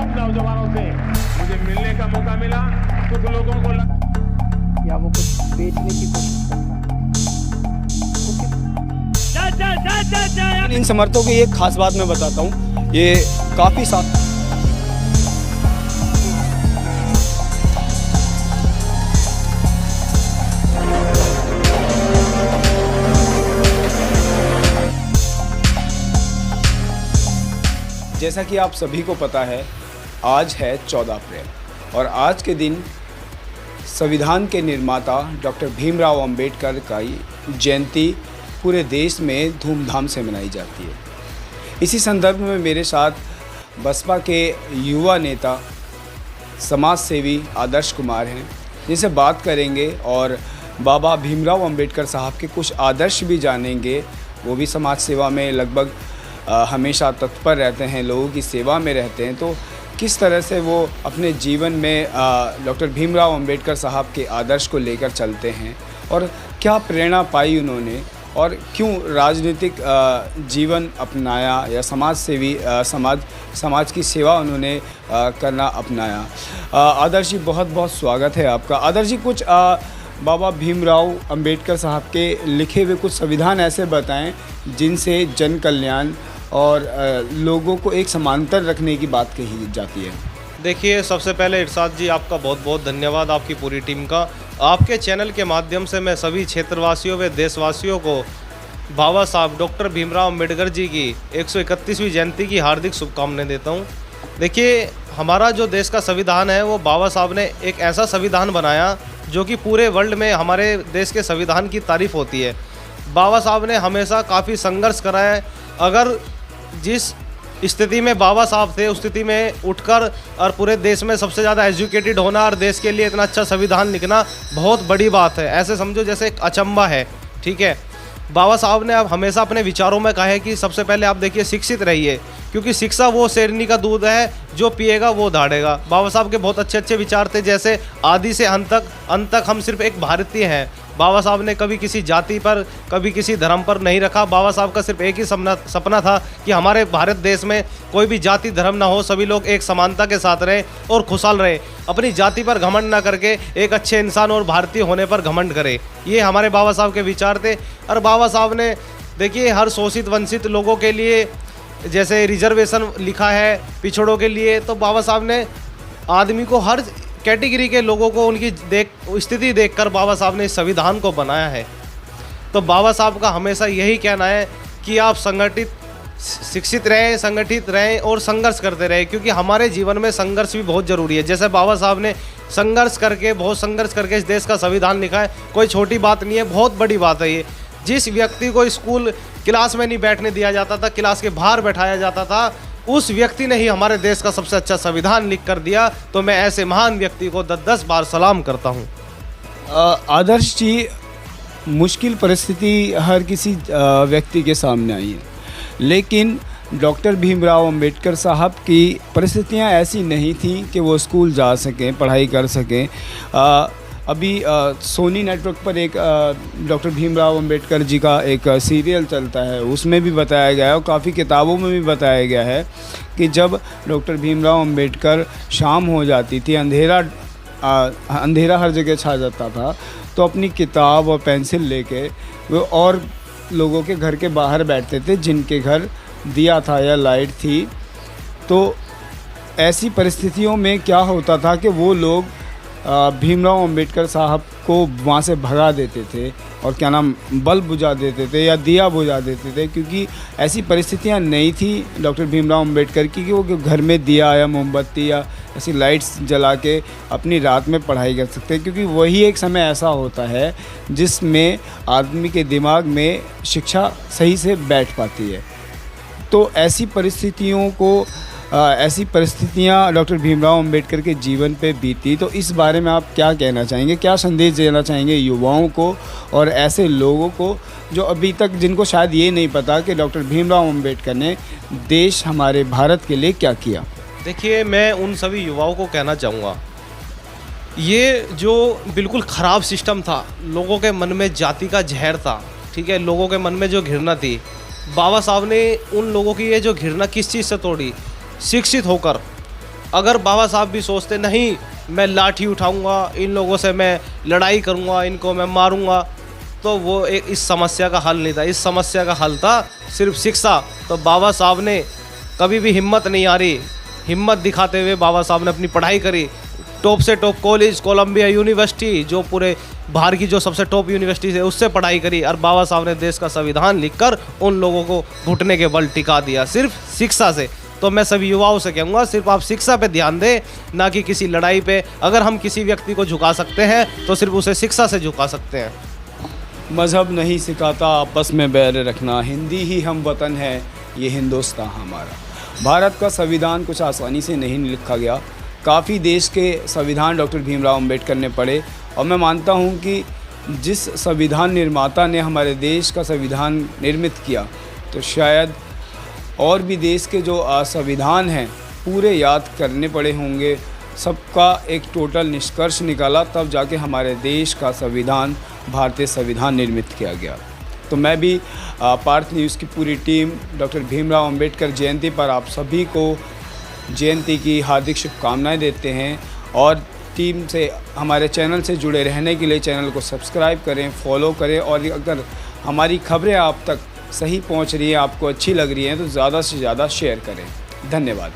सब नौजवानों से मुझे मिलने का मौका मिला। कुछ लोगों को या वो कुछ बेचने की कोशिश करता है। इन समर्थकों की एक खास बात मैं बताता हूँ, ये काफ़ी साफ जैसा कि आप सभी को पता है, आज है 14 अप्रैल और आज के दिन संविधान के निर्माता डॉक्टर भीमराव अंबेडकर की जयंती पूरे देश में धूमधाम से मनाई जाती है। इसी संदर्भ में मेरे साथ बसपा के युवा नेता समाज सेवी आदर्श कुमार हैं, जिनसे बात करेंगे और बाबा भीमराव अंबेडकर साहब के कुछ आदर्श भी जानेंगे। वो भी समाज सेवा में लगभग हमेशा तत्पर रहते हैं, लोगों की सेवा में रहते हैं। तो किस तरह से वो अपने जीवन में डॉक्टर भीमराव अंबेडकर साहब के आदर्श को लेकर चलते हैं और क्या प्रेरणा पाई उन्होंने और क्यों राजनीतिक जीवन अपनाया या समाज की सेवा उन्होंने करना अपनाया। आदर्श जी, बहुत बहुत स्वागत है आपका। आदर्श जी, कुछ बाबा भीमराव अंबेडकर साहब के लिखे हुए कुछ संविधान ऐसे बताएं जिनसे जन कल्याण और लोगों को एक समांतर रखने की बात कही जाती है। देखिए, सबसे पहले इरशाद जी, आपका बहुत बहुत धन्यवाद, आपकी पूरी टीम का। आपके चैनल के माध्यम से मैं सभी क्षेत्रवासियों व देशवासियों को बाबा साहब डॉक्टर भीमराव अंबेडकर जी की 131वीं जयंती की हार्दिक शुभकामनाएं देता हूं। देखिए, हमारा जो देश का संविधान है वो बाबा साहब ने एक ऐसा संविधान बनाया जो कि पूरे वर्ल्ड में हमारे देश के संविधान की तारीफ़ होती है। बाबा साहब ने हमेशा काफ़ी संघर्ष करा है। अगर जिस स्थिति में बाबा साहब थे उस स्थिति में उठकर और पूरे देश में सबसे ज़्यादा एजुकेटेड होना और देश के लिए इतना अच्छा संविधान लिखना बहुत बड़ी बात है। ऐसे समझो जैसे एक अचंबा है, ठीक है। बाबा साहब ने अब हमेशा अपने विचारों में कहा है कि सबसे पहले आप देखिए, शिक्षित रहिए, क्योंकि शिक्षा वो शेरनी का दूध है, जो पिएगा वो दाढ़ेगा। बाबा साहब के बहुत अच्छे अच्छे विचार थे, जैसे आदि से अंत तक हम सिर्फ एक भारतीय हैं। बाबा साहब ने कभी किसी जाति पर, कभी किसी धर्म पर नहीं रखा। बाबा साहब का सिर्फ एक ही सपना था कि हमारे भारत देश में कोई भी जाति धर्म ना हो, सभी लोग एक समानता के साथ रहें और खुशहाल रहें। अपनी जाति पर घमंड ना करके एक अच्छे इंसान और भारतीय होने पर घमंड करें। ये हमारे बाबा साहब के विचार थे। और बाबा साहब ने देखिए, हर शोषित वंचित लोगों के लिए जैसे रिजर्वेशन लिखा है, पिछड़ों के लिए, तो बाबा साहब ने आदमी को, हर कैटेगरी के लोगों को उनकी स्थिति देखकर बाबा साहब ने इस संविधान को बनाया है। तो बाबा साहब का हमेशा यही कहना है कि आप शिक्षित रहें, संगठित रहें और संघर्ष करते रहें, क्योंकि हमारे जीवन में संघर्ष भी बहुत ज़रूरी है। जैसे बाबा साहब ने बहुत संघर्ष करके इस देश का संविधान लिखा है। कोई छोटी बात नहीं है, बहुत बड़ी बात है ये। जिस व्यक्ति को स्कूल क्लास में नहीं बैठने दिया जाता था, क्लास के बाहर बैठाया जाता था, उस व्यक्ति ने ही हमारे देश का सबसे अच्छा संविधान लिख कर दिया। तो मैं ऐसे महान व्यक्ति को 10 बार सलाम करता हूँ। आदर्श जी, मुश्किल परिस्थिति हर किसी व्यक्ति के सामने आई है, लेकिन डॉक्टर भीमराव अंबेडकर साहब की परिस्थितियां ऐसी नहीं थी कि वो स्कूल जा सकें, पढ़ाई कर सकें। अभी सोनी नेटवर्क पर एक डॉक्टर भीमराव अंबेडकर जी का एक सीरियल चलता है, उसमें भी बताया गया है और काफ़ी किताबों में भी बताया गया है कि जब डॉक्टर भीमराव अंबेडकर शाम हो जाती थी, अंधेरा हर जगह छा जाता था, तो अपनी किताब और पेंसिल लेके वो और लोगों के घर के बाहर बैठते थे जिनके घर दिया था या लाइट थी। तो ऐसी परिस्थितियों में क्या होता था कि वो लोग भीमराव अंबेडकर साहब को वहाँ से भगा देते थे और बल्ब बुझा देते थे या दिया बुझा देते थे, क्योंकि ऐसी परिस्थितियाँ नहीं थी डॉक्टर भीमराव अंबेडकर की कि वो घर में दिया या मोमबत्ती या ऐसी लाइट्स जला के अपनी रात में पढ़ाई कर सकते हैं, क्योंकि वही एक समय ऐसा होता है जिसमें आदमी के दिमाग में शिक्षा सही से बैठ पाती है। तो ऐसी परिस्थितियाँ डॉक्टर भीमराव अंबेडकर के जीवन पे बीती। तो इस बारे में आप क्या कहना चाहेंगे, क्या संदेश देना चाहेंगे युवाओं को और ऐसे लोगों को जो अभी तक, जिनको शायद ये नहीं पता कि डॉक्टर भीमराव अंबेडकर ने देश हमारे भारत के लिए क्या किया? देखिए, मैं उन सभी युवाओं को कहना चाहूँगा, ये जो बिल्कुल ख़राब सिस्टम था, लोगों के मन में जाति का जहर था, ठीक है, लोगों के मन में जो घृणा थी, बाबा साहब ने उन लोगों की ये जो घृणा किस चीज़ से तोड़ी? शिक्षित होकर। अगर बाबा साहब भी सोचते नहीं मैं लाठी उठाऊंगा, इन लोगों से मैं लड़ाई करूंगा, इनको मैं मारूंगा, तो वो एक इस समस्या का हल नहीं था। इस समस्या का हल था सिर्फ शिक्षा। तो बाबा साहब ने कभी भी हिम्मत नहीं हारी, हिम्मत दिखाते हुए बाबा साहब ने अपनी पढ़ाई करी। टॉप से टॉप कॉलेज, कोलंबिया यूनिवर्सिटी, जो पूरे बाहर की जो सबसे टॉप यूनिवर्सिटी है उससे पढ़ाई करी, और बाबा साहब ने देश का संविधान लिखकर उन लोगों को घुटने के बल टिका दिया सिर्फ शिक्षा से। तो मैं सभी युवाओं से कहूँगा सिर्फ आप शिक्षा पे ध्यान दें, ना कि किसी लड़ाई पे। अगर हम किसी व्यक्ति को झुका सकते हैं तो सिर्फ उसे शिक्षा से झुका सकते हैं। मज़हब नहीं सिखाता आपस में बैर रखना, हिंदी ही हम वतन है ये हिंदुस्तान हमारा। भारत का संविधान कुछ आसानी से नहीं लिखा गया, काफ़ी देश के संविधान डॉक्टर भीमराव अंबेडकर ने पढ़े, और मैं मानता हूँ कि जिस संविधान निर्माता ने हमारे देश का संविधान निर्मित किया, तो शायद और भी देश के जो संविधान हैं पूरे याद करने पड़े होंगे, सबका एक टोटल निष्कर्ष निकाला, तब जाके हमारे देश का संविधान, भारतीय संविधान निर्मित किया गया। तो मैं भी पार्थ न्यूज़ की पूरी टीम डॉक्टर भीमराव अंबेडकर जयंती पर आप सभी को जयंती की हार्दिक शुभकामनाएं देते हैं, और टीम से हमारे चैनल से जुड़े रहने के लिए चैनल को सब्सक्राइब करें, फॉलो करें, और अगर हमारी खबरें आप तक सही पहुंच रही हैं, आपको अच्छी लग रही हैं, तो ज़्यादा से ज़्यादा शेयर करें। धन्यवाद।